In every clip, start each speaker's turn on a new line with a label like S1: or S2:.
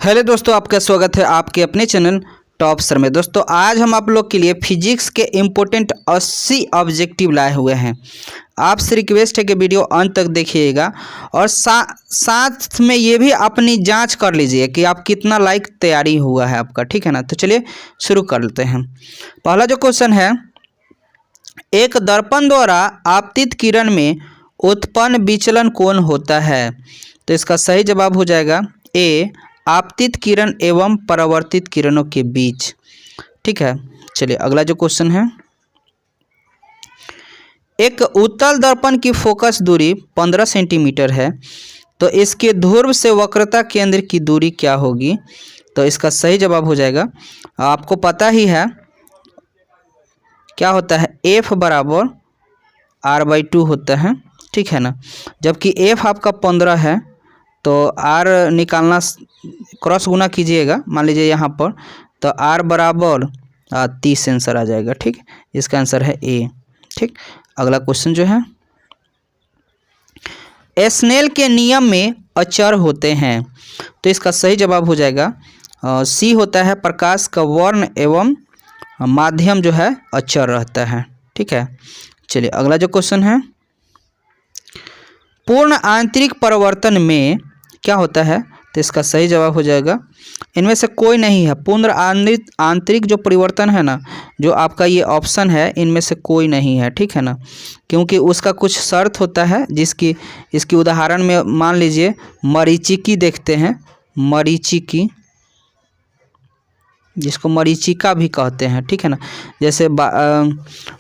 S1: Hello दोस्तों, आपका स्वागत है आपके अपने चैनल टॉप सर में। दोस्तों आज हम आप लोग के लिए फिजिक्स के इम्पोर्टेंट 80 ऑब्जेक्टिव लाए हुए हैं। आपसे रिक्वेस्ट है कि वीडियो अंत तक देखिएगा और साथ में ये भी अपनी जांच कर लीजिए कि आप कितना लाइक तैयारी हुआ है आपका, ठीक है ना। तो चलिए शुरू कर लेते हैं। पहला जो क्वेश्चन है, एक दर्पण द्वारा आपतित किरण में उत्पन्न विचलन कौन होता है? तो इसका सही जवाब हो जाएगा ए, आपतित किरण एवं परावर्तित किरणों के बीच, ठीक है। चलिए अगला जो क्वेश्चन है, एक उत्तल दर्पण की फोकस दूरी 15 सेंटीमीटर है, तो इसके ध्रुव से वक्रता केंद्र की दूरी क्या होगी? तो इसका सही जवाब हो जाएगा, आपको पता ही है क्या होता है, F बराबर R/2 होता है, ठीक है ना। जबकि F आपका 15 है तो R निकालना, क्रॉस गुना कीजिएगा, मान लीजिए यहाँ पर, तो R बराबर 30 आंसर आ जाएगा, ठीक। इसका आंसर है ए, ठीक। अगला क्वेश्चन जो है, स्नेल के नियम में अचर होते हैं, तो इसका सही जवाब हो जाएगा सी होता है, प्रकाश का वर्ण एवं माध्यम जो है अचर रहता है, ठीक है। चलिए अगला जो क्वेश्चन है, पूर्ण आंतरिक परिवर्तन में क्या होता है? तो इसका सही जवाब हो जाएगा, इनमें से कोई नहीं है। पूर्ण आंतरिक जो परिवर्तन है ना, जो आपका ये ऑप्शन है, इनमें से कोई नहीं है, ठीक है ना। क्योंकि उसका कुछ शर्त होता है, इसकी उदाहरण में मान लीजिए मरीचिकी देखते हैं, मरीचिकी, जिसको मरीचिका भी कहते हैं, ठीक है ना। जैसे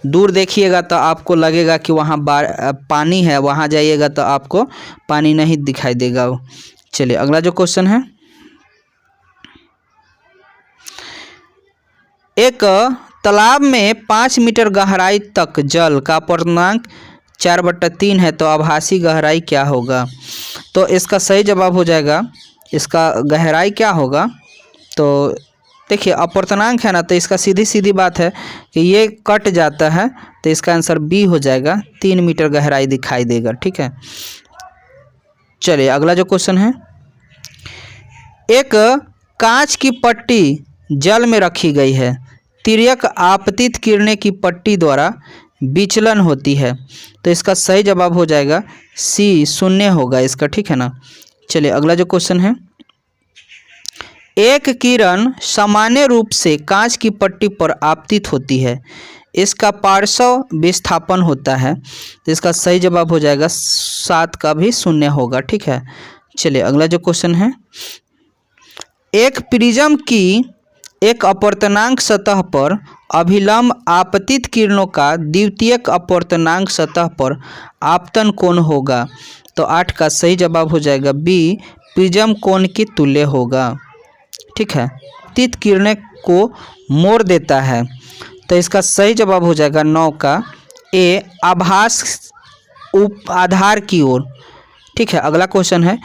S1: दूर देखिएगा तो आपको लगेगा कि वहाँ पानी है, वहाँ जाइएगा तो आपको पानी नहीं दिखाई देगा। चलिए अगला जो क्वेश्चन है, एक तालाब में 5 मीटर गहराई तक जल का अपूर्णांक 4/3 है, तो आभासी गहराई क्या होगा? तो इसका सही जवाब हो जाएगा, इसका गहराई क्या होगा? तो देखिए अपूर्णांक है ना, तो इसका सीधी सीधी बात है कि ये कट जाता है, तो इसका आंसर बी हो जाएगा, 3 मीटर गहराई दिखाई देगा, ठीक है। चलिए अगला जो क्वेश्चन है, एक कांच की पट्टी जल में रखी गई है, तिर्यक आपतित किरणें की पट्टी द्वारा विचलन होती है, तो इसका सही जवाब हो जाएगा सी, 0 होगा इसका, ठीक है ना। चलिए अगला जो क्वेश्चन है, एक किरण सामान्य रूप से कांच की पट्टी पर आपतित होती है, इसका पार्श्व विस्थापन होता है, तो इसका सही जवाब हो जाएगा 7 का भी 0 होगा, ठीक है। चलिए अगला जो क्वेश्चन है, एक प्रिज्म की एक अपवर्तनांक सतह पर अभिलंब आपतित किरणों का द्वितीयक अपवर्तनांक सतह पर आपतन कोण होगा? तो 8 का सही जवाब हो जाएगा बी, प्रिज्म कोण की तुल्य होगा, ठीक है। आपतित किरणें को मोड़ देता है, तो इसका सही जवाब हो जाएगा 9 का ए, आभास आधार की ओर, ठीक है। अगला क्वेश्चन है,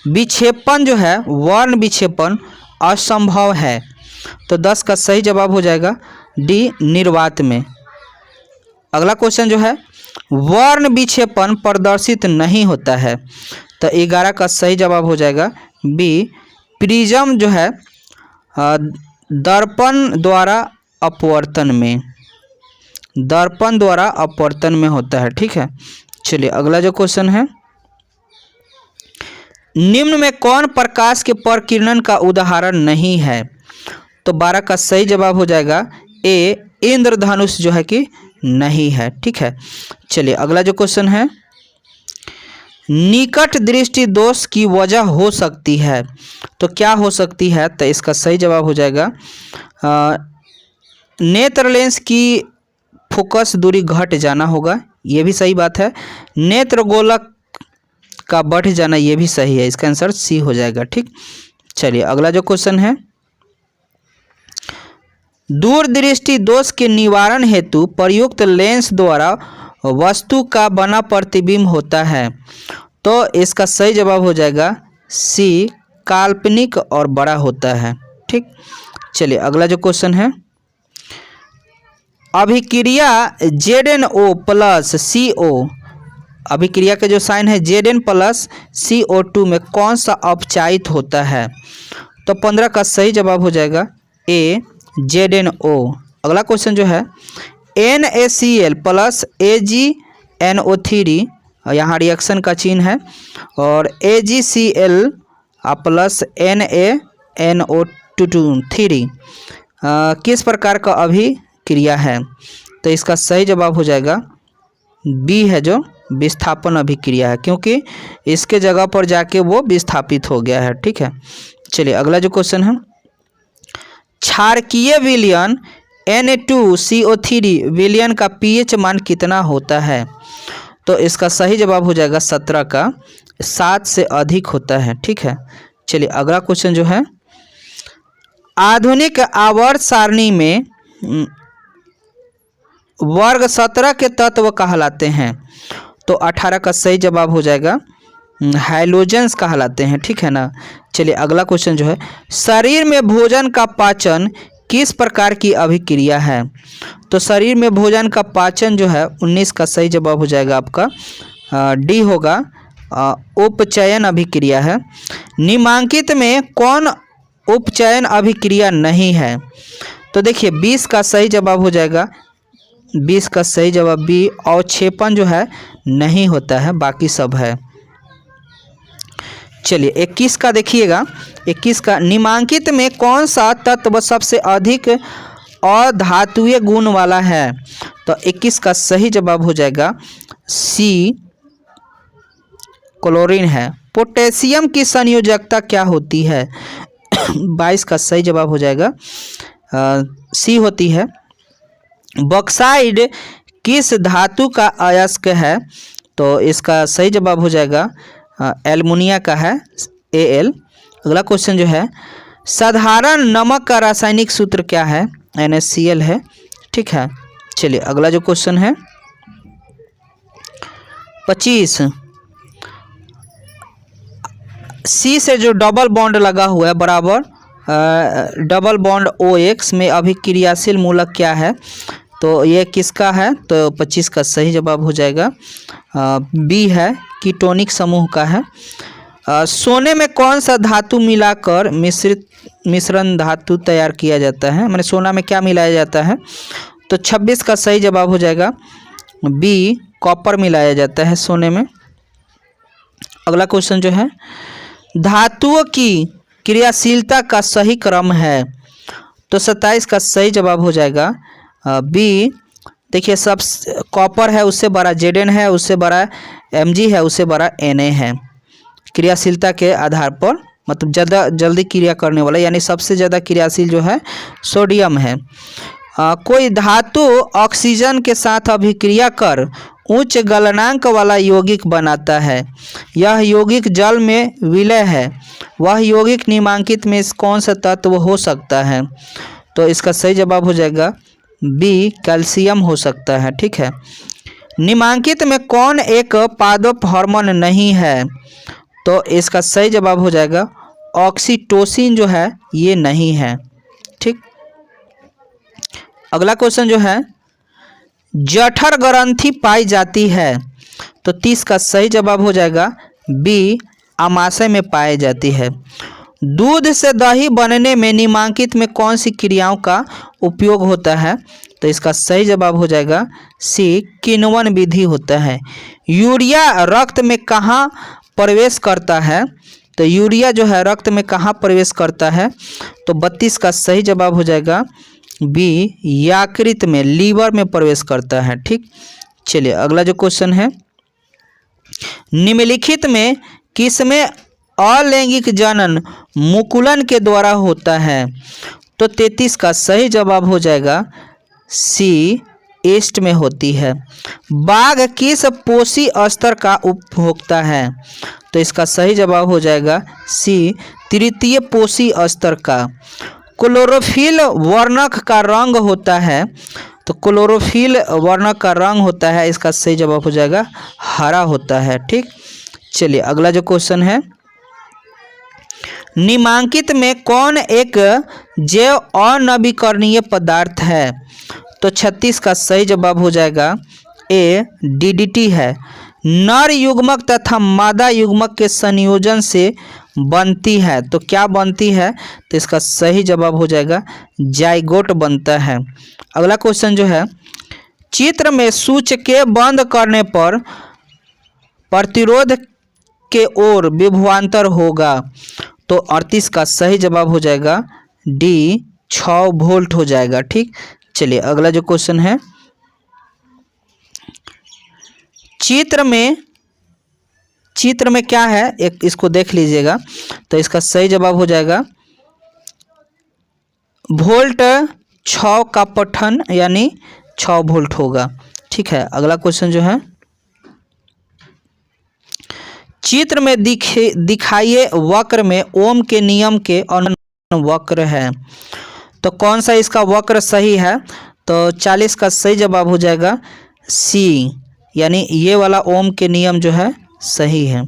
S1: विक्षेपण जो है, वर्ण विक्षेपण असंभव है, तो 10 का सही जवाब हो जाएगा डी, निर्वात में। अगला क्वेश्चन जो है, वर्ण विक्षेपण प्रदर्शित नहीं होता है, तो 11 का सही जवाब हो जाएगा बी, प्रिज्म जो है दर्पण द्वारा अपवर्तन में, दर्पण द्वारा अपवर्तन में होता है, ठीक है। चलिए अगला जो क्वेश्चन है, निम्न में कौन प्रकाश के प्रकीर्णन का उदाहरण नहीं है? तो 12 का सही जवाब हो जाएगा ए, इंद्रधनुष जो है कि नहीं है, ठीक है। चलिए अगला जो क्वेश्चन है, निकट दृष्टि दोष की वजह हो सकती है, तो क्या हो सकती है? तो इसका सही जवाब हो जाएगा नेत्र लेंस की फोकस दूरी घट जाना होगा, ये भी सही बात है। नेत्र गोलक का बढ़ जाना, ये भी सही है, इसका आंसर सी हो जाएगा, ठीक। चलिए अगला जो क्वेश्चन है, दूरदृष्टि दोष के निवारण हेतु प्रयुक्त लेंस द्वारा वस्तु का बना प्रतिबिंब होता है, तो इसका सही जवाब हो जाएगा सी, काल्पनिक और बड़ा होता है, ठीक। चलिए अगला जो क्वेश्चन है, अभिक्रिया ZnO प्लस CO, अभिक्रिया का जो साइन है Zn प्लस CO2 में कौन सा अपचायित होता है? तो 15 का सही जवाब हो जाएगा ए ZnO। अगला क्वेश्चन जो है NaCl प्लस AgNO3, यहाँ रिएक्शन का चिन्ह है, और AgCl प्लस NaNO3 किस प्रकार का अभिक्रिया है? तो इसका सही जवाब हो जाएगा बी है, जो विस्थापन अभिक्रिया है, क्योंकि इसके जगह पर जाके वो विस्थापित हो गया है। ठीक है, चलिए अगला जो क्वेश्चन है, क्षारकीय विलयन Na2CO3 विलयन का pH मान कितना होता है? तो इसका सही जवाब हो जाएगा 17 का 7 से अधिक होता है। ठीक है, चलिए अगला क्वेश्चन जो है, आधुनिक आवर्त सारणी में वर्ग 17 के तत्व कहलाते हैं। तो 18 का सही जवाब हो जाएगा हाइलोजेंस कहलाते हैं। ठीक है ना। चलिए अगला क्वेश्चन जो है, शरीर में भोजन का पाचन किस प्रकार की अभिक्रिया है? तो शरीर में भोजन का पाचन जो है 19 का सही जवाब हो जाएगा आपका डी होगा, उपचयन अभिक्रिया है। निम्नांकित में कौन उपचयन अभिक्रिया नहीं है? तो देखिए 20 का सही जवाब हो जाएगा, 20 का सही जवाब बी, अवक्षेपण जो है नहीं होता है, बाकी सब है। चलिए 21 का देखिएगा, 21 का निम्नांकित में कौन सा तत्व सबसे अधिक अधातुए गुण वाला है? तो 21 का सही जवाब हो जाएगा सी, क्लोरीन है। पोटेशियम की संयोजकता क्या होती है? 22 का सही जवाब हो जाएगा सी होती है। बॉक्साइड किस धातु का अयस्क है? तो इसका सही जवाब हो जाएगा एल्युमिनिया का है, Al। अगला क्वेश्चन जो है, साधारण नमक का रासायनिक सूत्र क्या है? NaCl है। ठीक है, चलिए अगला जो क्वेश्चन है 25, C से जो डबल बॉन्ड लगा हुआ है बराबर डबल बॉन्ड OX में अभिक्रियाशील मूलक क्या है? तो ये किसका है? तो 25 का सही जवाब हो जाएगा बी है, कीटोनिक समूह का है। सोने में कौन सा धातु मिलाकर मिश्रण धातु तैयार किया जाता है? मैंने सोना में क्या मिलाया जाता है? तो 26 का सही जवाब हो जाएगा बी, कॉपर मिलाया जाता है सोने में। अगला क्वेश्चन जो है, धातुओं की क्रियाशीलता का सही क्रम है? तो 27 का सही जवाब हो जाएगा बी। देखिए सब कॉपर है उससे बड़ा Zn है, उससे बड़ा Mg है, उससे बड़ा Na है। क्रियाशीलता के आधार पर मतलब ज़्यादा जल्दी क्रिया करने वाला, यानी सबसे ज़्यादा क्रियाशील जो है सोडियम है। कोई धातु ऑक्सीजन के साथ अभिक्रिया कर उच्च गलनांक वाला यौगिक बनाता है। यह यौगिक जल में विलय है। वह यौगिक निम्नांकित में कौन सा तत्व हो सकता है? तो इसका सही जवाब हो जाएगा बी, कैल्शियम हो सकता है। ठीक है, निम्नांकित में कौन एक पादप हार्मोन नहीं है? तो इसका सही जवाब हो जाएगा ऑक्सीटोसिन जो है ये नहीं है। ठीक, अगला क्वेश्चन जो है, जठर ग्रंथि पाई जाती है? तो 30 का सही जवाब हो जाएगा बी, आमाशय में पाई जाती है। दूध से दही बनने में निम्नांकित में कौन सी क्रियाओं का उपयोग होता है? तो इसका सही जवाब हो जाएगा सी, किण्वन विधि होता है। यूरिया रक्त में कहाँ प्रवेश करता है? तो यूरिया जो है रक्त में कहाँ प्रवेश करता है? तो 32 का सही जवाब हो जाएगा बी, यकृत में, लीवर में प्रवेश करता है। ठीक, चलिए अगला जो क्वेश्चन है, निम्नलिखित में किसमें अलैंगिक जनन मुकुलन के द्वारा होता है? तो 33 का सही जवाब हो जाएगा सी, ईस्ट में होती है। बाघ किस पोषी स्तर का उपभोक्ता है? तो इसका सही जवाब हो जाएगा सी, तृतीय पोषी स्तर का। क्लोरोफिल वर्णक का रंग होता है? तो क्लोरोफिल वर्णक का रंग होता है, इसका सही जवाब हो जाएगा हरा होता है। ठीक, चलिए अगला जो क्वेश्चन है, निम्नांकित में कौन एक जैव अनवीकरणीय पदार्थ है? तो 36 का सही जवाब हो जाएगा ए, DDT है। नर युग्मक तथा मादा युग्मक के संयोजन से बनती है। तो क्या बनती है? तो इसका सही जवाब हो जाएगा जाइगोट बनता है। अगला क्वेश्चन जो है, चित्र में सूचके बंद करने पर प्रतिरोध के ओर विभवांतर होगा। तो 38 का सही जवाब हो जाएगा डी 6 वोल्ट हो जाएगा। ठीक, चलिए अगला जो क्वेश्चन है, चित्र में क्या है, एक इसको देख लीजिएगा। तो इसका सही जवाब हो जाएगा वोल्ट 6 का पठन यानी 6 वोल्ट होगा। ठीक है, अगला क्वेश्चन जो है, चित्र में दिखाइए वक्र में ओम के नियम के अनुसार वक्र है। तो कौन सा इसका वक्र सही है? तो 40 का सही जवाब हो जाएगा सी, यानी ये वाला ओम के नियम जो है सही है।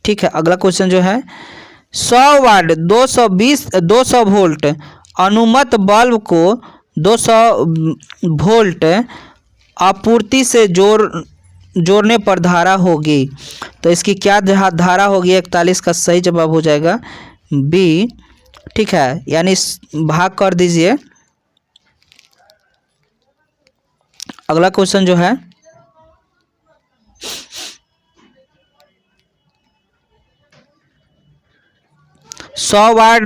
S1: ठीक है, अगला क्वेश्चन जो है, 100 वाट 200 वोल्ट अनुमत बल्ब को 200 वोल्ट आपूर्ति से जोड़ने पर धारा होगी। तो इसकी क्या धारा होगी? 41 का सही जवाब हो जाएगा बी। ठीक है, यानी भाग कर दीजिए। अगला क्वेश्चन जो है, 100 वाट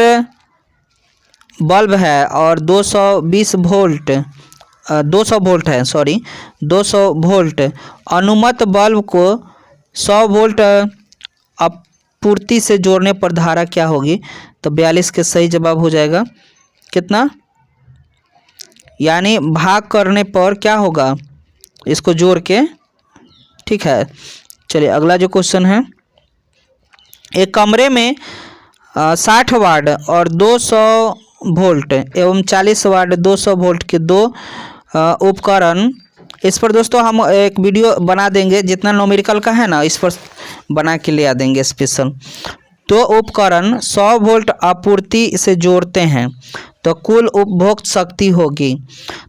S1: बल्ब है और 220 वोल्ट 200 वोल्ट है, 200 वोल्ट अनुमत बल्ब को 100 वोल्ट आपूर्ति से जोड़ने पर धारा क्या होगी? तो 42 के सही जवाब हो जाएगा कितना, यानी भाग करने पर क्या होगा, इसको जोड़ के। ठीक है, चलिए अगला जो क्वेश्चन है, एक कमरे में 60 वाट और 200 वोल्ट एवं 40 वाट 200 वोल्ट के दो उपकरण, इस पर दोस्तों हम एक वीडियो बना देंगे, जितना न्यूमेरिकल का है ना इस पर बना के ले आ देंगे स्पेशल। दो उपकरण 100 वोल्ट आपूर्ति से जोड़ते हैं तो कुल उपभोग शक्ति होगी।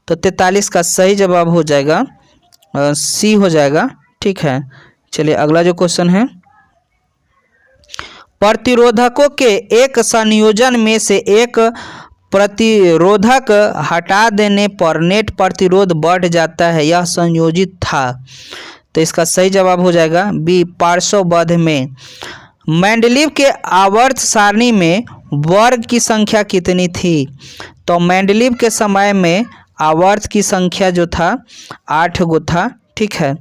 S1: तो 43 का सही जवाब हो जाएगा सी हो जाएगा। ठीक है, चलिए अगला जो क्वेश्चन है, प्रतिरोधकों के एक संयोजन में से एक प्रतिरोधक हटा देने पर नेट प्रतिरोध बढ़ जाता है, यह संयोजित था। तो इसका सही जवाब हो जाएगा बी, पार्श्वबद्ध में। मेंडलीव के आवर्त सारणी में वर्ग की संख्या कितनी थी? तो मेंडलीव के समय में आवर्त की संख्या जो था 8 गो था। ठीक है,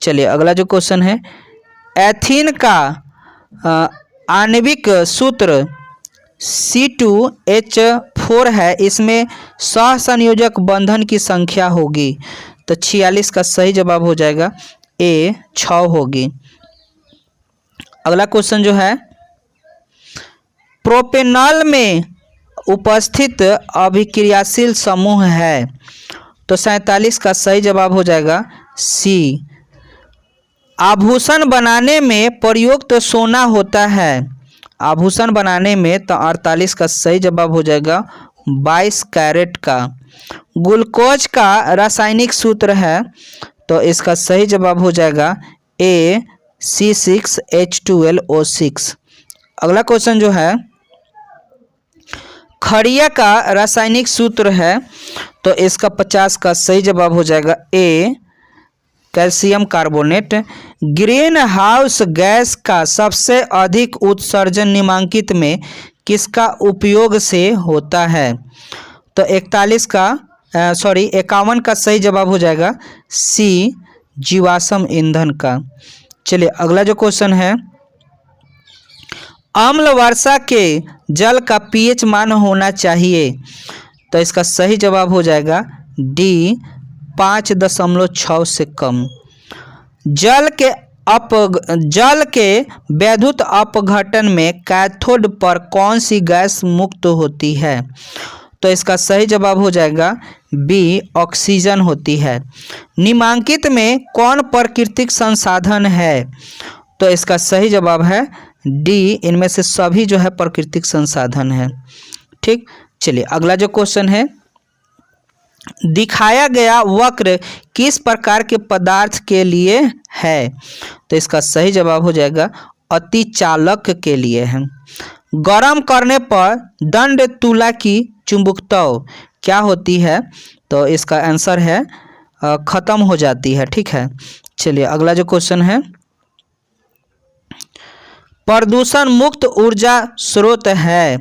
S1: चलिए अगला जो क्वेश्चन है, एथीन का आणविक सूत्र C2H4 है, इसमें सहसंयोजक बंधन की संख्या होगी। तो 46 का सही जवाब हो जाएगा ए 6 होगी। अगला क्वेश्चन जो है, प्रोपेनॉल में उपस्थित अभिक्रियाशील समूह है। तो 47 का सही जवाब हो जाएगा सी। आभूषण बनाने में प्रयुक्त सोना होता है, आभूषण बनाने में। तो 48 का सही जवाब हो जाएगा 22 कैरेट का। ग्लूकोज का रासायनिक सूत्र है, तो इसका सही जवाब हो जाएगा ए C6H12O6। अगला क्वेश्चन जो है, खड़िया का रासायनिक सूत्र है, तो इसका 50 का सही जवाब हो जाएगा ए calcium carbonate. Green house gas का सबसे अधिक उत्सर्जन निम्नलिखित में किसका उपयोग से होता है? तो 51 का सही जवाब हो जाएगा सी, जीवाश्म ईंधन का। चलिए अगला जो क्वेश्चन है, अम्ल वर्षा के जल का पीएच मान होना चाहिए। तो इसका सही जवाब हो जाएगा डी, 5.6 से कम। जल के वैद्युत अपघटन में कैथोड पर कौन सी गैस मुक्त होती है? तो इसका सही जवाब हो जाएगा बी, ऑक्सीजन होती है। निम्नलिखित में कौन प्राकृतिक संसाधन है? तो इसका सही जवाब है डी, इनमें से सभी जो है प्राकृतिक संसाधन है। ठीक, चलिए अगला जो क्वेश्चन है, दिखाया गया वक्र किस प्रकार के पदार्थ के लिए है? तो इसका सही जवाब हो जाएगा अतिचालक के लिए है। गर्म करने पर दंड तुला की चुंबकत्व क्या होती है? तो इसका आंसर है खत्म हो जाती है। ठीक है, चलिए अगला जो क्वेश्चन है, प्रदूषण मुक्त ऊर्जा स्रोत है।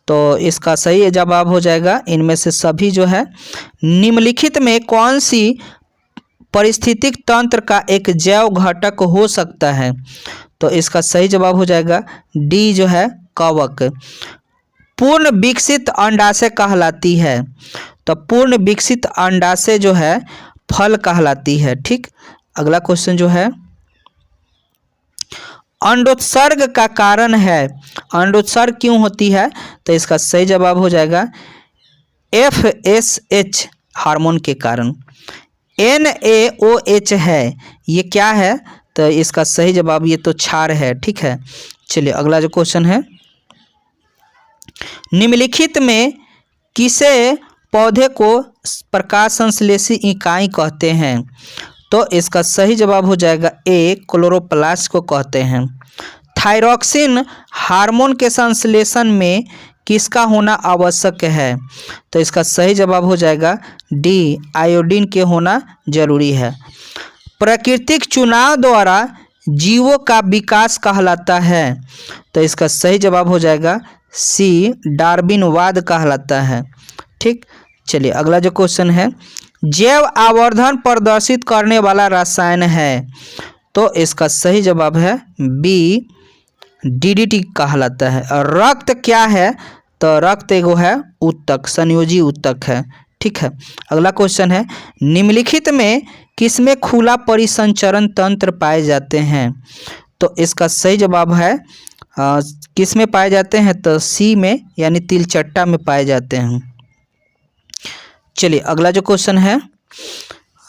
S1: तो इसका सही जवाब हो जाएगा इनमें से सभी जो है, निम्नलिखित में कौन सी पारिस्थितिक तंत्र का एक जैव घटक हो सकता है? तो इसका सही जवाब हो जाएगा डी जो है कवक। पूर्ण विकसित अंडाशय कहलाती है। तो पूर्ण विकसित अंडाशय जो है फल कहलाती है। ठीक, अगला क्वेश्चन जो है, अंडोत्सर्ग का कारण है। अंडोत्सर्ग क्यों होती है? तो इसका सही जवाब हो जाएगा FSH हार्मोन के कारण। NaOH है, ये क्या है? तो इसका सही जवाब ये तो क्षार है। ठीक है, चलिए अगला जो क्वेश्चन है, निम्नलिखित में किसे पौधे को प्रकाश संश्लेषी इकाई कहते हैं? तो इसका सही जवाब हो जाएगा ए, क्लोरोप्लास्ट को कहते हैं। थायरॉक्सिन हार्मोन के संश्लेषण में किसका होना आवश्यक है? तो इसका सही जवाब हो जाएगा डी, आयोडीन के होना जरूरी है। प्राकृतिक चुनाव द्वारा जीवों का विकास कहलाता है। तो इसका सही जवाब हो जाएगा सी, डार्विनवाद कहलाता है। ठीक, चलिए अगला जो क्वेश्चन है, जैव आवर्धन प्रदर्शित करने वाला रसायन है। तो इसका सही जवाब है बी, DDT कहलाता है। और रक्त क्या है? तो रक्त एगो है उत्तक, संयोजी उत्तक है। ठीक है, अगला क्वेश्चन है, निम्नलिखित में किसमें खुला परिसंचरण तंत्र पाए जाते हैं? तो इसका सही जवाब है किस में पाए जाते हैं? तो सी में, यानी तिलचट्टा में पाए जाते हैं। चलिए अगला जो क्वेश्चन है,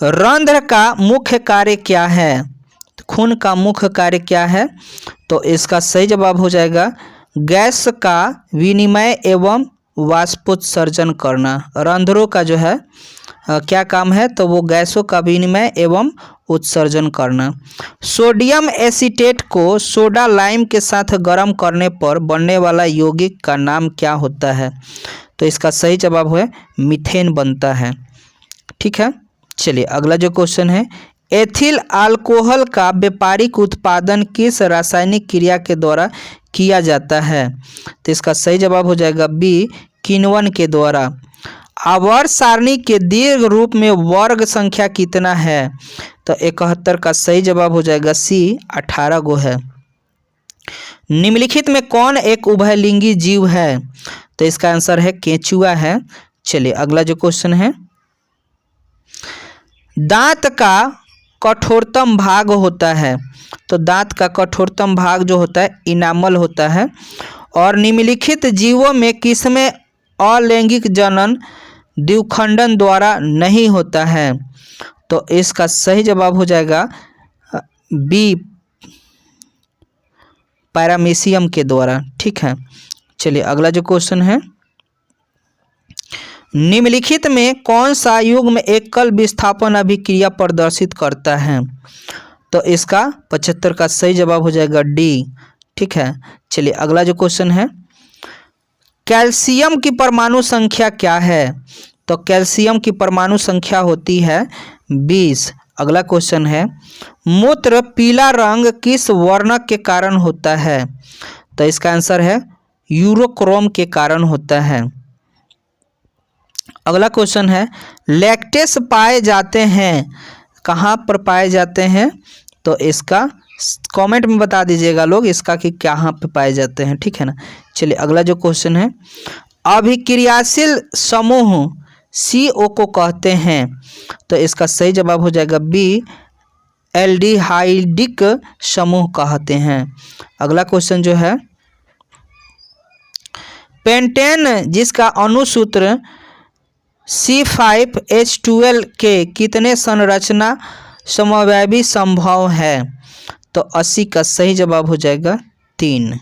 S1: रंध्र का मुख्य कार्य क्या है? खून का मुख्य कार्य क्या है? तो इसका सही जवाब हो जाएगा गैस का विनिमय एवं वाष्पोत्सर्जन करना। रंध्रों का जो है क्या काम है? तो वो गैसों का विनिमय एवं उत्सर्जन करना। सोडियम एसीटेट को सोडा लाइम के साथ गर्म करने पर बनने वाला यौगिक का नाम क्या होता है? तो इसका सही जवाब है मीथेन बनता है। ठीक है, चलिए अगला जो क्वेश्चन है, एथिल अल्कोहल का व्यापारिक उत्पादन किस रासायनिक क्रिया के द्वारा किया जाता है? तो इसका सही जवाब हो जाएगा बी, किण्वन के द्वारा। आवर्त सारणी के दीर्घ रूप में वर्ग संख्या कितना है? तो 71 का सही जवाब हो जाएगा सी, 18 गो है। निम्नलिखित में कौन एक उभयलिंगी जीव है? तो इसका आंसर है केंचुआ है। चलिए अगला जो क्वेश्चन है, दांत का कठोरतम भाग होता है। तो दांत का कठोरतम भाग जो होता है इनामल होता है। और निम्नलिखित जीवों में किसमें अलैंगिक जनन द्विखंडन द्वारा नहीं होता है? तो इसका सही जवाब हो जाएगा बी, पैरामीशियम के द्वारा। ठीक है, चलिए अगला जो क्वेश्चन है, निम्नलिखित में कौन सा युग्म एकल विस्थापन अभिक्रिया प्रदर्शित करता है? तो इसका 75 का सही जवाब हो जाएगा डी। ठीक है, चलिए अगला जो क्वेश्चन है, कैल्शियम की परमाणु संख्या क्या है? तो कैल्शियम की परमाणु संख्या होती है 20। अगला क्वेश्चन है, मूत्र पीला रंग किस वर्णक के कारण होता है? तो इसका आंसर है यूरोक्रोम के कारण होता है। अगला क्वेश्चन है, लैक्टेस पाए जाते हैं कहाँ पर पाए जाते हैं? तो इसका कमेंट में बता दीजिएगा लोग इसका कि कहाँ पे पाए जाते हैं। ठीक है ना, चलिए अगला जो क्वेश्चन है, अभिक्रियाशील समूह CO को कहते हैं। तो इसका सही जवाब हो जाएगा बी, एल्डिहाइडिक समूह कहते हैं। अगला क्वेश्चन जो है, पेंटेन जिसका अणुसूत्र C5H12 के कितने संरचना समव्ययी संभव है? तो 80 का सही जवाब हो जाएगा 3।